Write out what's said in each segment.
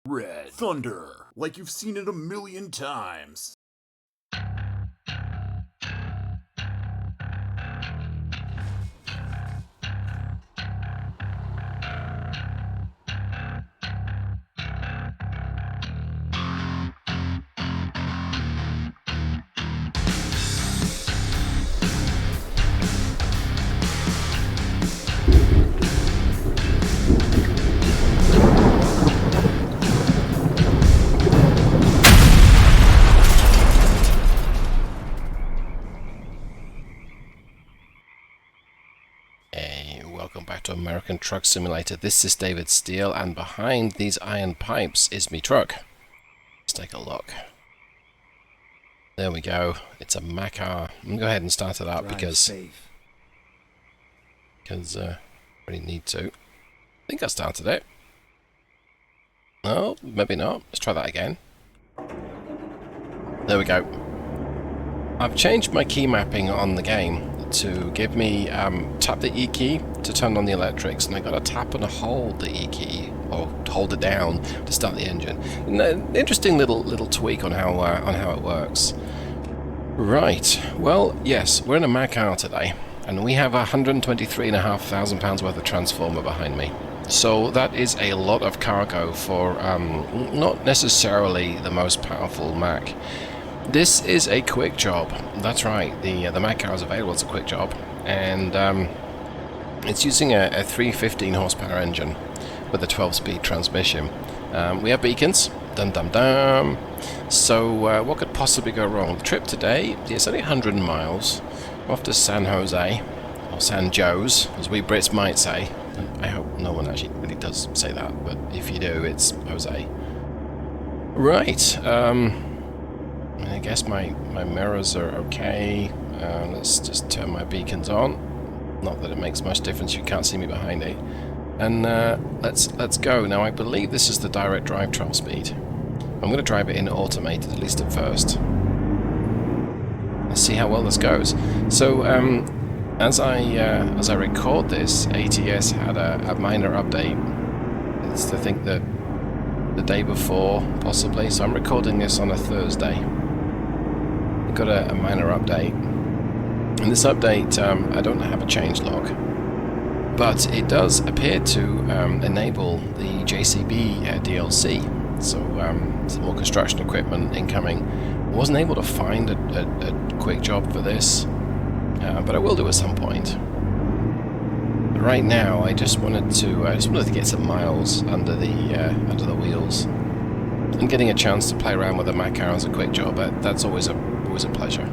Red thunder, like you've seen it a million times. Welcome back to American Truck Simulator. This is David Steele, and behind these iron pipes is me truck. Let's take a look. There we go. It's a Mack R. I'm going to go ahead and start it up because I really need to. I think I started it. No, maybe not. Let's try that again. There we go. I've changed my key mapping on the game to give me tap the E key to turn on the electrics, and I got to tap and hold the E key or hold it down to start the engine. And an interesting little tweak on how it works. Right. Well, yes, we're in a Mack R today, and we have £123,500 worth of transformer behind me. So that is a lot of cargo for not necessarily the most powerful Mack. This is a quick job. That's right. The Mack R is available as a quick job, and it's using a 315 horsepower engine with a 12-speed transmission. We have beacons. Dum dum dum. So what could possibly go wrong? The trip today is only 100 miles. We're off to San Jose, or San Jose, as we Brits might say. I hope no one actually really does say that, but if you do, it's Jose. Right. I guess my mirrors are okay. Let's just turn my beacons on. Not that it makes much difference, you can't see me behind it. And let's go. Now I believe this is the direct drive 12 speed. I'm going to drive it in automated, at least at first. Let's see how well this goes. So as I record this, ATS had a minor update. It's to think that the day before, possibly. So I'm recording this on a Thursday. Got a minor update, and this update I don't have a change log, but it does appear to enable the JCB DLC, so some more construction equipment incoming. I wasn't able to find a quick job for this, but I will do at some point. But right now I just wanted to get some miles under the wheels, and getting a chance to play around with a Mack R as a quick job. That's always a pleasure.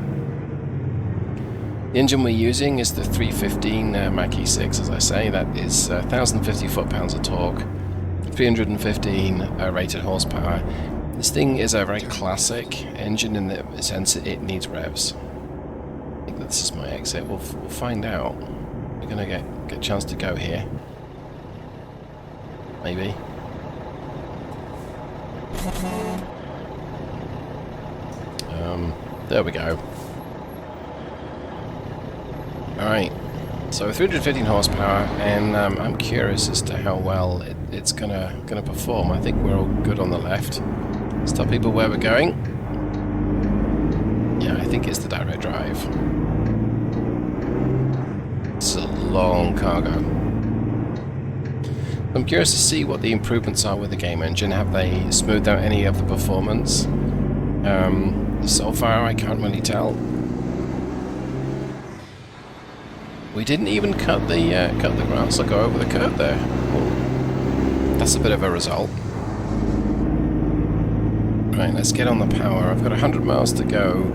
The engine we're using is the 315 Mack E6, as I say. That is 1,050 foot-pounds of torque, 315 rated horsepower. This thing is a very classic engine in the sense it needs revs. I think this is my exit. We'll find out. We're gonna get a chance to go here. Maybe. There we go. Alright, so 315 horsepower, and I'm curious as to how well it's gonna perform. I think we're all good on the left. Let's tell people where we're going. Yeah, I think it's the direct drive. It's a long cargo. I'm curious to see what the improvements are with the game engine. Have they smoothed out any of the performance? So far, I can't really tell. We didn't even cut the grass or go over the curb there. Well, that's a bit of a result. Right, let's get on the power. I've got 100 miles to go.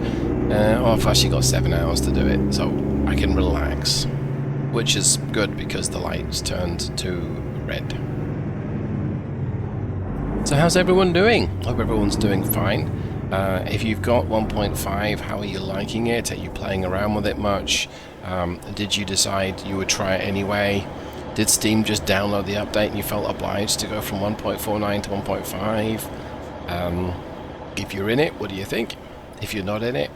I've actually got 7 hours to do it, so I can relax. Which is good because the light's turned to red. So how's everyone doing? Hope everyone's doing fine. If you've got 1.5, how are you liking it? Are you playing around with it much? Did you decide you would try it anyway? Did Steam just download the update and you felt obliged to go from 1.49 to 1.5? If you're in it, what do you think? If you're not in it,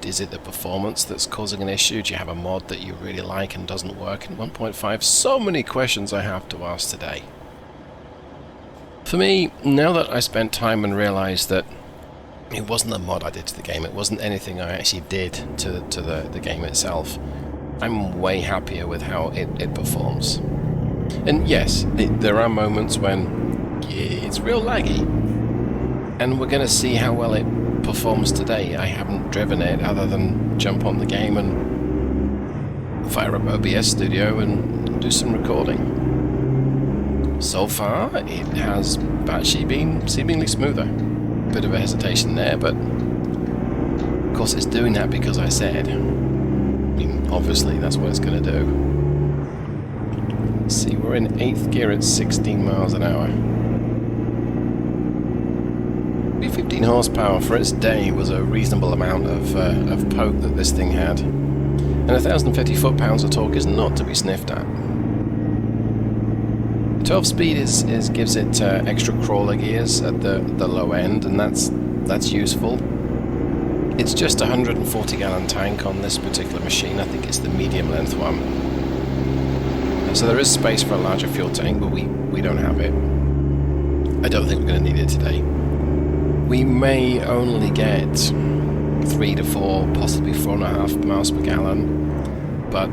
is it the performance that's causing an issue? Do you have a mod that you really like and doesn't work in 1.5? So many questions I have to ask today. For me, now that I spent time and realised that it wasn't a mod I did to the game, it wasn't anything I actually did to the game itself, I'm way happier with how it performs. And yes, there are moments when it's real laggy, and we're going to see how well it performs today. I haven't driven it other than jump on the game and fire up OBS Studio and do some recording. So far, it has actually been seemingly smoother. Bit of a hesitation there, but of course it's doing that because I said. I mean, obviously that's what it's going to do. Let's see, we're in 8th gear at 16 miles an hour. 15 horsepower for its day was a reasonable amount of poke that this thing had. And 1,050 foot-pounds of torque is not to be sniffed at. 12 speed gives it extra crawler gears at the low end, and that's useful. It's just a 140 gallon tank on this particular machine. I think it's the medium length one. So there is space for a larger fuel tank, but we don't have it. I don't think we're going to need it today. We may only get 3 to 4, possibly 4.5 miles per gallon, but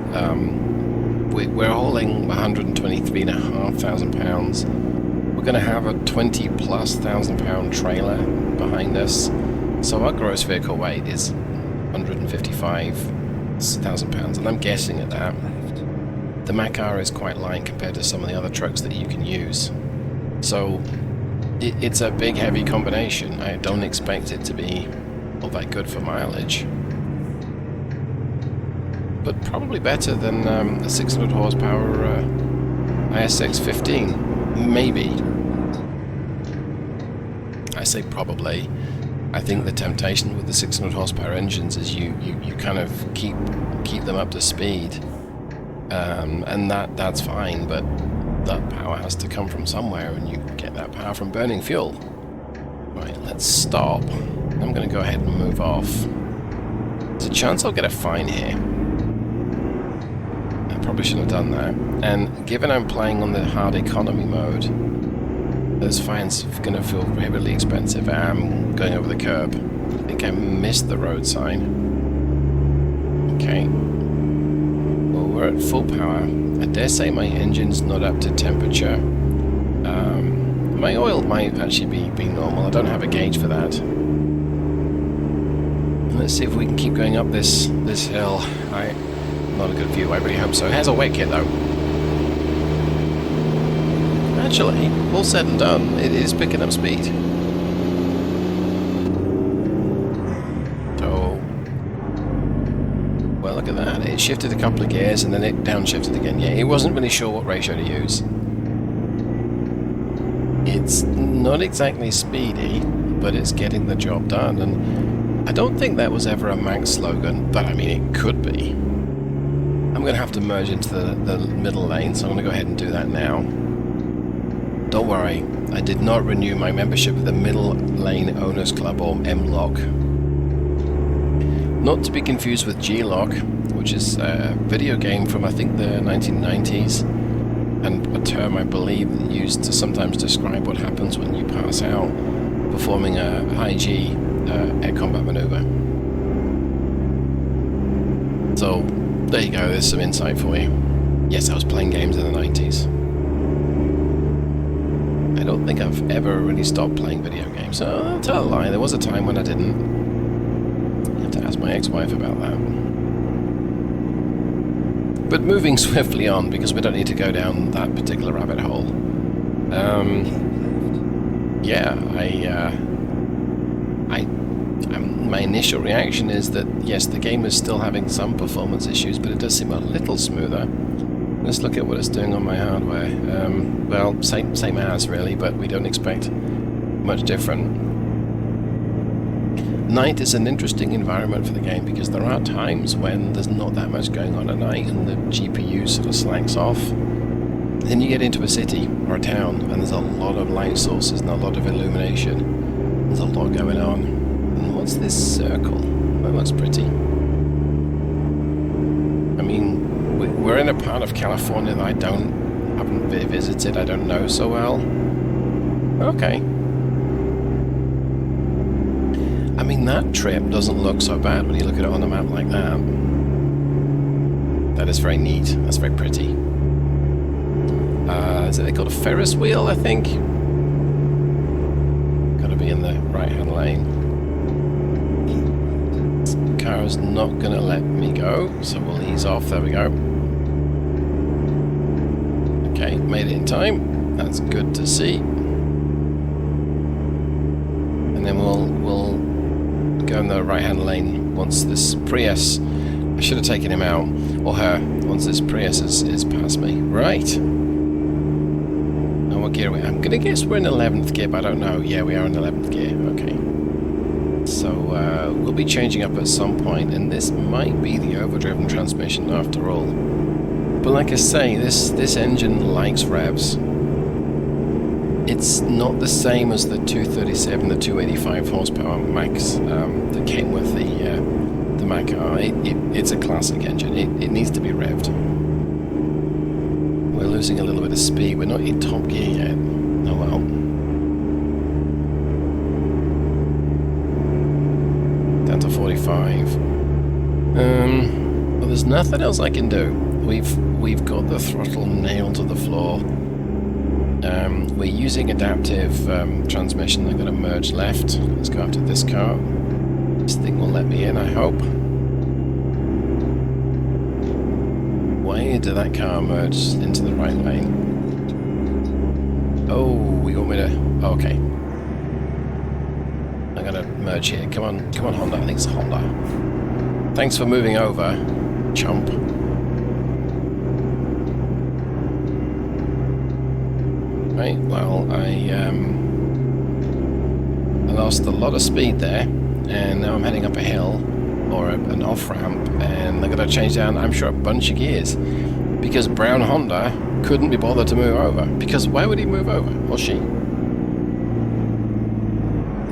we're hauling 123,500 pounds. We're going to have a 20+ thousand pound trailer behind us, so our gross vehicle weight is 155,000 pounds, and I'm guessing at that. The Mack R is quite light compared to some of the other trucks that you can use, so it's a big heavy combination. I don't expect it to be all that good for mileage, but probably better than a 600 horsepower ISX 15, maybe. I say probably. I think the temptation with the 600 horsepower engines is you kind of keep them up to speed, and that's fine, but that power has to come from somewhere, and you get that power from burning fuel. Right, let's stop. I'm going to go ahead and move off. There's a chance I'll get a fine here. Probably shouldn't have done that. And given I'm playing on the hard economy mode, those fines are going to feel really expensive. I'm going over the curb. I think I missed the road sign. Okay. Well, we're at full power. I dare say my engine's not up to temperature. My oil might actually be normal. I don't have a gauge for that. Let's see if we can keep going up this hill. Not a good view, I really hope so. It has a wet kit though. Actually, all said and done, it is picking up speed. So, well, look at that. It shifted a couple of gears and then it downshifted again. Yeah, it wasn't really sure what ratio to use. It's not exactly speedy, but it's getting the job done. And I don't think that was ever a Mack slogan, but I mean, it could be. I'm going to have to merge into the middle lane, so I'm going to go ahead and do that now. Don't worry, I did not renew my membership with the Middle Lane Owners Club, or MLOC. Not to be confused with G-Lock, which is a video game from I think the 1990s, and a term I believe used to sometimes describe what happens when you pass out performing a high G air combat maneuver. So there you go, there's some insight for you. Yes, I was playing games in the 90s. I don't think I've ever really stopped playing video games. So I'll tell a lie, there was a time when I didn't. You have to ask my ex-wife about that. But moving swiftly on, because we don't need to go down that particular rabbit hole. Yeah, my initial reaction is that, yes, the game is still having some performance issues, but it does seem a little smoother. Let's look at what it's doing on my hardware. Well, same as, really, but we don't expect much different. Night is an interesting environment for the game, because there are times when there's not that much going on at night, and the GPU sort of slacks off. Then you get into a city or a town, and there's a lot of light sources and a lot of illumination. There's a lot going on. And what's this circle? That looks pretty. I mean, we're in a part of California that I haven't visited, I don't know so well. Okay. I mean, that trip doesn't look so bad when you look at it on a map like that. That is very neat. That's very pretty. Is it called a Ferris wheel, I think? Gotta be in the right-hand lane. This car's not gonna let me go, so we'll ease off. There we go. Okay, made it in time. That's good to see. And then we'll go in the right-hand lane once this Prius. I should have taken him out, or her, once this Prius is past me. Right. And what gear are we? I'm gonna guess we're in 11th gear, but I don't know. Yeah, we are in 11th gear. Okay. So we'll be changing up at some point, and this might be the overdriven transmission after all. But like I say, this engine likes revs. It's not the same as the 237, the 285 horsepower Macks that came with the Mack R. It's a classic engine. It needs to be revved. We're losing a little bit of speed. We're not in top gear yet. Oh well. Down to 45. Well, there's nothing else I can do. We've got the throttle nailed to the floor. We're using adaptive transmission. I'm going to merge left. Let's go after this car. This thing will let me in, I hope. Why did that car merge into the right lane? Oh, you want me to... Oh, okay. I'm going to merge here. Come on, Honda. I think it's Honda. Thanks for moving over, chump. Right, well, I lost a lot of speed there, and now I'm heading up a hill, or an off-ramp, and I'm going to change down, I'm sure, a bunch of gears, because Brown Honda couldn't be bothered to move over, because why would he move over, or she?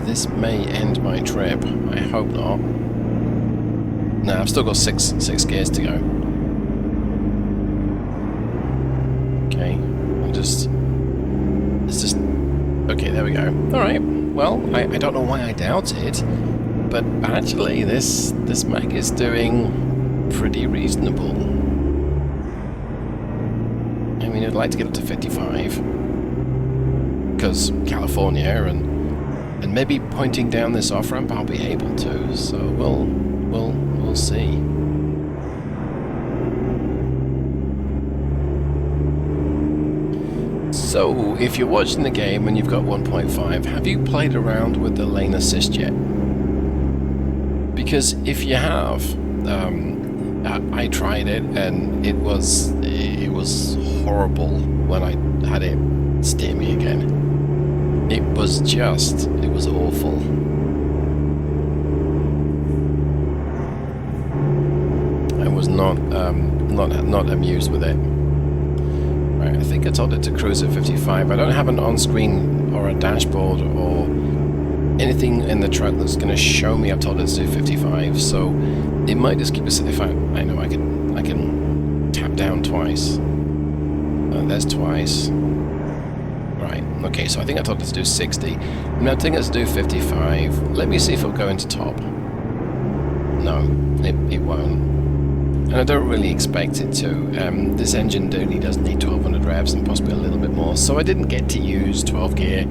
This may end my trip, I hope not. No, I've still got six gears to go. Okay, it's just... Okay, there we go. Alright, well, I don't know why I doubt it, but actually this Mack is doing pretty reasonable. I mean, I'd like to get up to 55, because California, and maybe pointing down this off-ramp I'll be able to, so we'll see. So, if you're watching the game and you've got 1.5, have you played around with the lane assist yet? Because if you have, I tried it and it was horrible when I had it steer me again. It was awful. I was not amused with it. Right, I think I told it to cruise at 55. I don't have an on-screen or a dashboard or anything in the truck that's going to show me I've told it to do 55, so it might just keep us. If I know I can tap down twice. There's twice. Right, okay, so I think I told it to do 60. I'm now telling it to do 55. Let me see if it'll go into top. No, it won't. And I don't really expect it to. This engine only does need 1200 revs and possibly a little bit more, so I didn't get to use 12 gear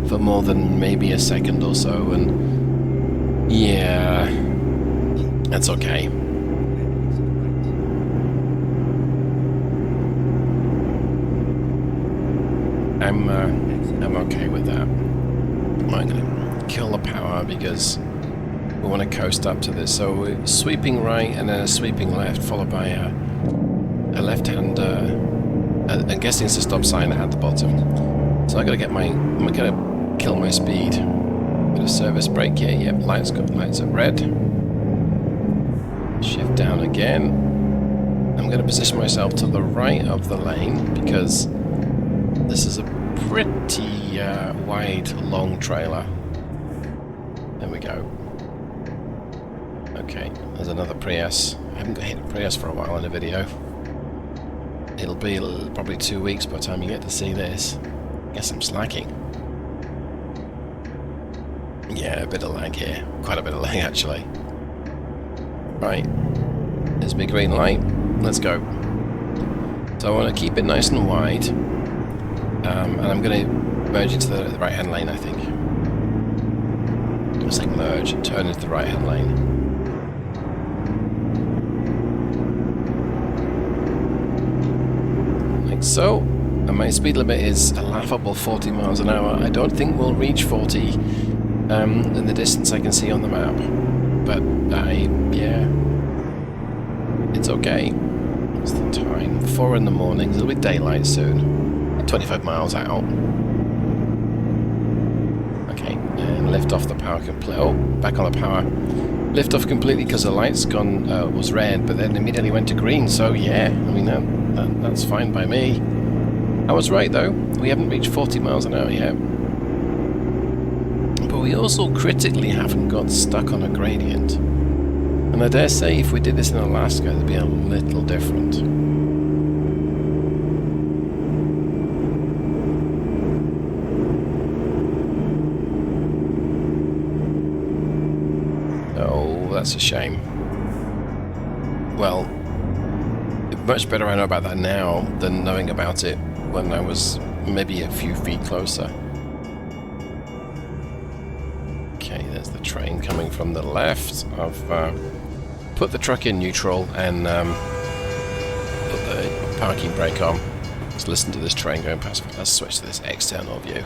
for more than maybe a second or so, and yeah, that's okay. I'm okay with that. I'm gonna kill the power because we want to coast up to this. So we're sweeping right and then a sweeping left, followed by a left-hand. I'm guessing it's a stop sign at the bottom. So I'm gonna kill my speed. Bit of service brake here. Yep, lights are red. Shift down again. I'm gonna position myself to the right of the lane because this is a pretty wide, long trailer. There we go. Okay, there's another Prius. I haven't hit a Prius for a while in a video. It'll be probably 2 weeks by the time you get to see this. Guess I'm slacking. Yeah, a bit of lag here. Quite a bit of lag, actually. Right. There's my green light. Let's go. So I want to keep it nice and wide. And I'm going to merge into the right-hand lane, I think. I was saying merge, turn into the right-hand lane. Like so. And my speed limit is a laughable 40 miles an hour. I don't think we'll reach 40 in the distance I can see on the map. But yeah. It's okay. What's the time? 4 in the morning. It'll be daylight soon. 25 miles out. Okay, and lift off the power completely. Oh, back on the power. Lift off completely because the light's gone, was red, but then immediately went to green. So yeah, I mean that's fine by me. I was right though. We haven't reached 40 miles an hour yet. But we also critically haven't got stuck on a gradient. And I dare say if we did this in Alaska, it'd be a little different. Oh, that's a shame. Well, much better I know about that now than knowing about it when I was maybe a few feet closer. Okay, there's the train coming from the left. I've put the truck in neutral and put the parking brake on. Let's listen to this train going past. Let's switch to this external view.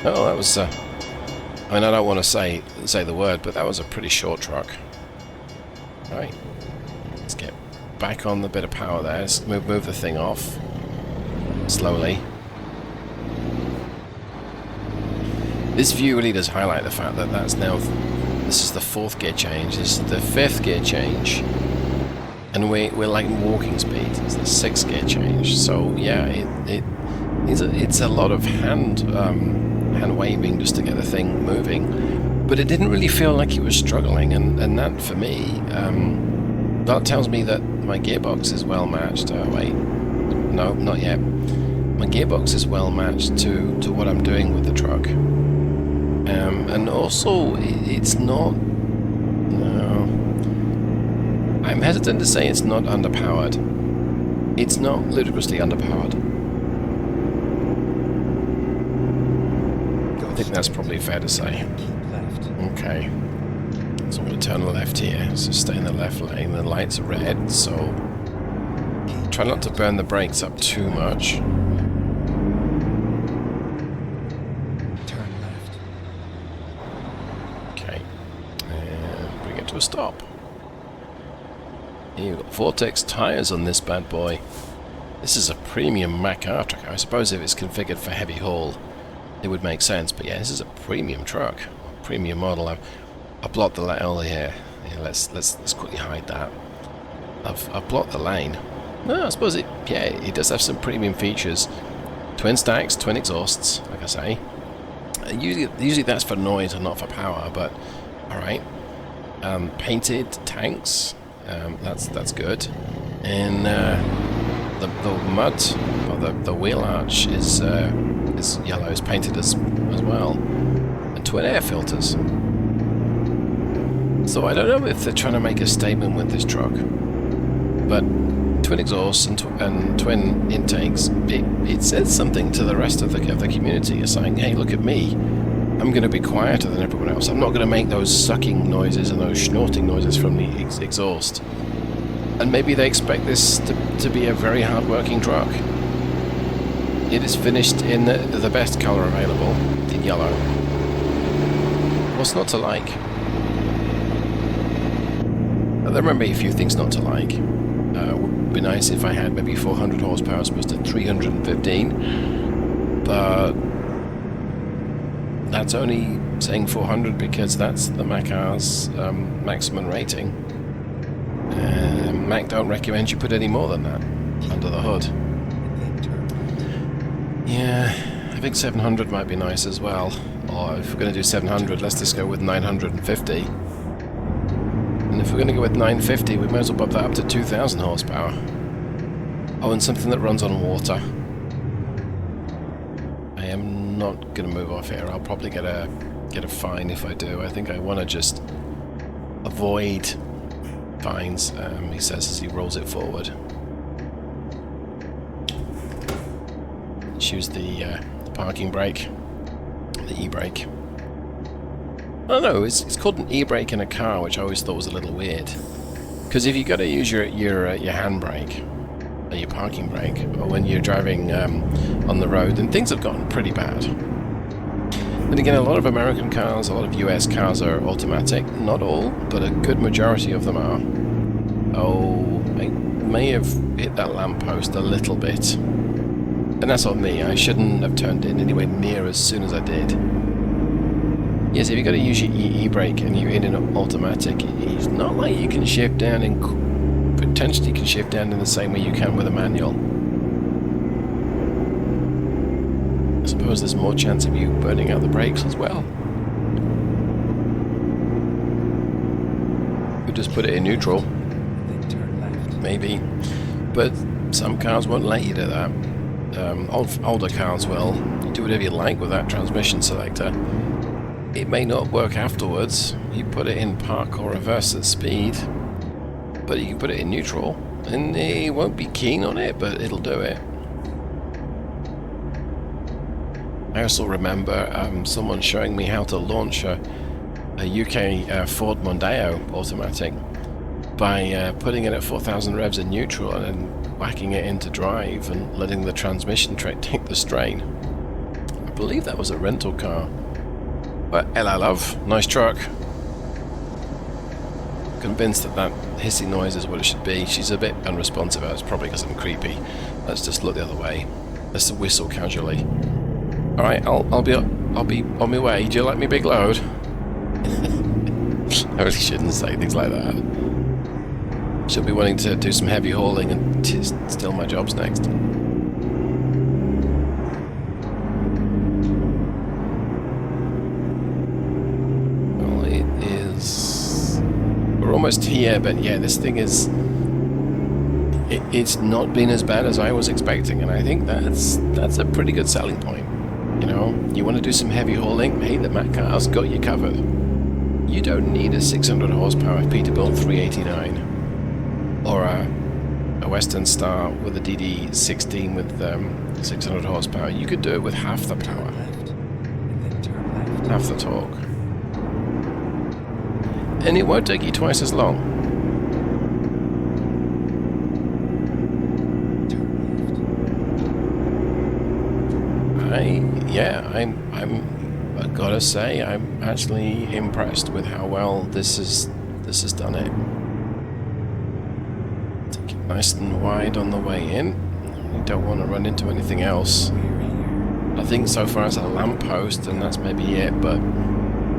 Oh, that was... I mean, I don't want to say the word, but that was a pretty short truck. Right. Let's get back on the bit of power there. Let's move the thing off. Slowly. This view really does highlight the fact that this is the 4th gear change, this is the 5th gear change, and we're like walking speed. It's the 6th gear change. So yeah, it's a lot of hand waving just to get the thing moving, but it didn't really feel like it was struggling, and that for me, that tells me that my gearbox is well matched. Wait, no, not yet. My gearbox is well matched to what I'm doing with the truck. And also, it's not... No. I'm hesitant to say it's not underpowered. It's not ludicrously underpowered. I think that's probably fair to say. Okay. So I'm going to turn left here. So stay in the left lane. The lights are red, so... Try not to burn the brakes up too much. To a stop. You've got Vortex tires on this bad boy. This is a premium Mack R truck. I suppose if it's configured for heavy haul, it would make sense. But yeah, this is a premium truck, premium model. I've blocked the lane here. Yeah, let's quickly hide that. I've blocked the lane. No, I suppose it does have some premium features. Twin stacks, twin exhausts, like I say. Usually that's for noise and not for power. But all right. Painted tanks, that's good, and the mud or the wheel arch is yellow, is painted as well, and twin air filters. So I don't know if they're trying to make a statement with this truck, but twin exhausts and twin intakes, it says something to the rest of the community. It's saying, hey, look at me. I'm going to be quieter than everyone else. I'm not going to make those sucking noises and those snorting noises from the exhaust. And maybe they expect this to be a very hard-working truck. It is finished in the best colour available, the yellow. What's not to like? There may be a few things not to like. It would be nice if I had maybe 400 horsepower as opposed to 315, but that's only saying 400 because that's the Mack R's maximum rating. Mack don't recommend you put any more than that under the hood. Yeah, I think 700 might be nice as well. Or if we're going to do 700, let's just go with 950. And if we're going to go with 950, we might as well bump that up to 2,000 horsepower. Oh, and something that runs on water. I am not going to move off here. I'll probably get a fine if I do. I think I want to just avoid fines, he says as he rolls it forward. Choose the parking brake, the e-brake. I don't know, it's called an e-brake in a car, which I always thought was a little weird. Because if you got to use your handbrake, or your parking brake, or when you're driving on the road, then things have gotten pretty bad. Then again, a lot of American cars, a lot of US cars are automatic. Not all, but a good majority of them are. Oh, I may have hit that lamppost a little bit. And that's on me. I shouldn't have turned in anywhere near as soon as I did. Yes, if you've got to use your e-brake and you're in an automatic, it's not like you can shift down and potentially can shift down in the same way you can with a manual. I suppose there's more chance of you burning out the brakes as well. Could just put it in neutral. Maybe. But some cars won't let you do that. Older cars will. You do whatever you like with that transmission selector. It may not work afterwards. You put it in park or reverse at speed, but you can put it in neutral, and it won't be keen on it, but it'll do it. I also remember someone showing me how to launch a UK Ford Mondeo automatic by putting it at 4,000 revs in neutral and then whacking it into drive and letting the transmission take the strain. I believe that was a rental car. But hello, love. Nice truck. Convinced that hissing noise is what it should be. She's a bit unresponsive. It's probably because I'm creepy. Let's just look the other way. Let's whistle casually. All right, I'll be on my way. Do you like me big load? I really shouldn't say things like that. She'll be wanting to do some heavy hauling and steal my jobs next. Almost here, but yeah, this thing is it's not been as bad as I was expecting, and I think that's a pretty good selling point. You know, you want to do some heavy hauling, hey, the Mack R's got you covered. You don't need a 600 horsepower Peterbilt 389 or a Western Star with a DD16 with 600 horsepower. You could do it with half the power, half the torque. And it won't take you twice as long. I gotta say, I'm actually impressed with how well this has done it. Take it nice and wide on the way in. You don't want to run into anything else. I think so far it's a lamppost, and that's maybe it, but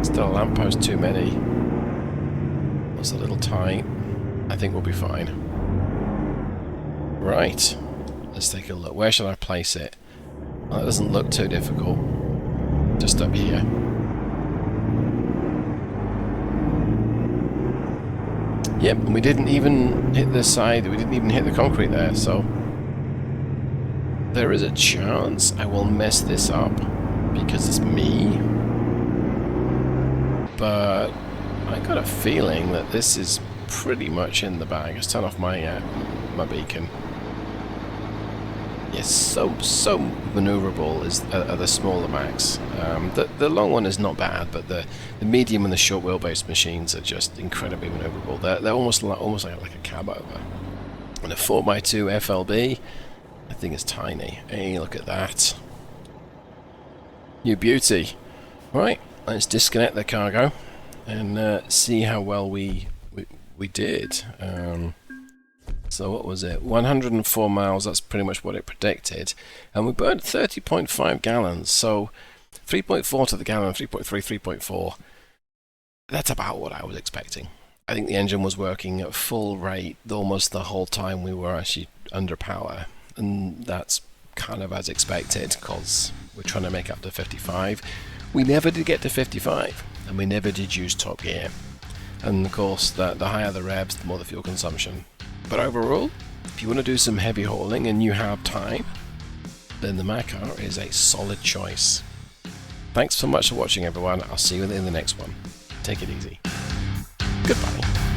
still a lamppost too many. It's a little tight. I think we'll be fine. Right. Let's take a look. Where should I place it? Well, that doesn't look too difficult. Just up here. Yep, and we didn't even hit the side. We didn't even hit the concrete there, so there is a chance I will mess this up because it's me. But I got a feeling that this is pretty much in the bag. Let's turn off my my beacon. Yes, so maneuverable are the smaller Macks. The long one is not bad, but the medium and the short wheelbase machines are just incredibly maneuverable. They're almost like a cab over. And a 4x2 FLB, I think it's tiny. Hey, look at that. You beauty. Right, let's disconnect the cargo and see how well we did. So what was it? 104 miles, that's pretty much what it predicted. And we burned 30.5 gallons, so 3.4 to the gallon, 3.3, 3.4. That's about what I was expecting. I think the engine was working at full rate almost the whole time we were actually under power. And that's kind of as expected, because we're trying to make up to 55. We never did get to 55, and we never did use top gear. And of course, the higher the revs, the more the fuel consumption. But overall, if you want to do some heavy hauling and you have time, then the Mack R is a solid choice. Thanks so much for watching, everyone. I'll see you in the next one. Take it easy. Goodbye.